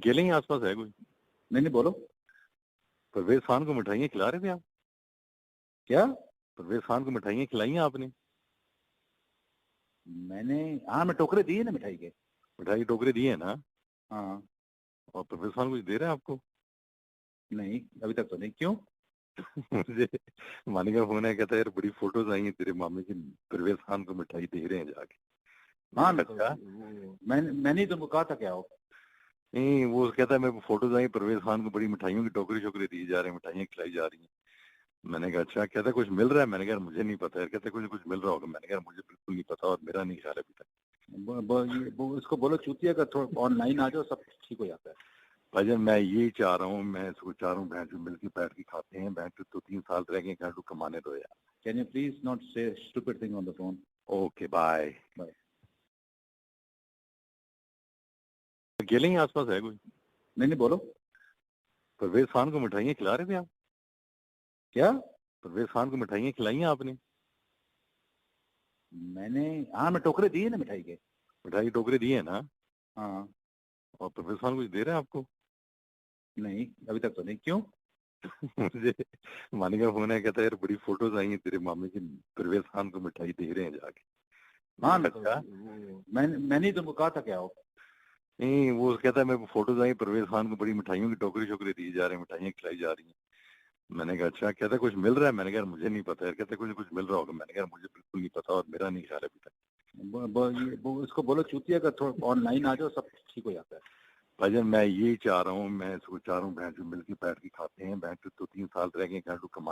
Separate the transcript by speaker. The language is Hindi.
Speaker 1: अकेले ही आसपास है कोई?
Speaker 2: नहीं नहीं बोलो।
Speaker 1: परवेज खान को मिठाइयाँ खिला रहे थे आप?
Speaker 2: क्या?
Speaker 1: परवेज खान को मिठाइयाँ खिलाई हैं आपने?
Speaker 2: मैंने, हाँ मैं टोकरे दिए ना मिठाई के।
Speaker 1: मिठाई टोकरे दिए हैं ना?
Speaker 2: हाँ।
Speaker 1: और परवेज खान कुछ दे रहा है आपको?
Speaker 2: नहीं अभी तक तो नहीं। क्यों?
Speaker 1: मुझे मानी का फोन है, कहता है यार बड़ी फोटोज आई हैं तेरे मामले की, परवेज खान को मिठाई दे रहे हैं जाके।
Speaker 2: हाँ
Speaker 1: मैंने कहा, अच्छा?
Speaker 2: मैंने ही तुमको कहा था क्या हो।
Speaker 1: नहीं, वो कहता है मेरे को फोटोज आई परवेज खान को बड़ी मिठाइयों की टोकरी शोकरी दी जा रही है, मिठाइयाँ खिलाई जा रही हैं। मैंने कहा अच्छा। कहता है कुछ मिल रहा है? मैंने कहा मुझे नहीं पता यार। कहते कुछ कुछ मिल रहा होगा। मैंने कहा मुझे बिल्कुल नहीं पता और मेरा नहीं ख्याल अभी तक।
Speaker 2: इसको बोलो चूतिया का थोड़ा ऑनलाइन आ जाओ, सब ठीक हो जाता है।
Speaker 1: भाईजान मैं यही चाह रहा हूँ, मैं इसको चाह रहा हूँ भैंस मिल के बैठ के खाते हैं, भैंस तो 3 साल रह गए, घर कमाने दो यार।
Speaker 2: Can you please not say stupid thing on the phone.
Speaker 1: Okay bye.
Speaker 2: Bye.
Speaker 1: अकेले ही आसपास है कोई?
Speaker 2: नहीं नहीं बोलो।
Speaker 1: परवेज खान को मिठाइयाँ खिला रहे थे आप?
Speaker 2: क्या?
Speaker 1: परवेज खान को मिठाइयाँ खिलाई हैं आपने?
Speaker 2: मैंने, हाँ मैं टोकरे दिए ना मिठाई के।
Speaker 1: मिठाई टोकरे दिए हैं ना?
Speaker 2: हाँ।
Speaker 1: और परवेज खान कुछ दे रहा है आपको?
Speaker 2: नहीं अभी तक तो नहीं। क्यों?
Speaker 1: मुझे मानी का फोन है, कहता है यार बड़ी फोटोज आई हैं तेरे मामले की, परवेज खान को मिठाई दे रहे हैं जाके।
Speaker 2: हाँ
Speaker 1: मैंने कहा, अच्छा?
Speaker 2: मैंने ही तुमको कहा था क्या हो।
Speaker 1: नहीं, वो कहता है मेरे को फोटोज आई परवेज खान को बड़ी मिठाइयों की टोकरी शोकरी दी जा रही है, मिठाइयाँ खिलाई जा रही हैं। मैंने कहा अच्छा। कहता है कुछ मिल रहा है? मैंने कहा मुझे नहीं पता यार। कहते कुछ कुछ मिल रहा होगा। मैंने कहा मुझे बिल्कुल नहीं पता और मेरा नहीं ख्याल अभी तक।
Speaker 2: इसको बोलो चूतिया का थोड़ा ऑनलाइन आ जाओ, सब ठीक हो जाता है।
Speaker 1: भाईजान मैं यही चाह रहा हूँ, मैं इसको चाह रहा हूँ भैंस मिल के बैठ के खाते हैं, भैंस तो 3 साल रह गए, घर कमा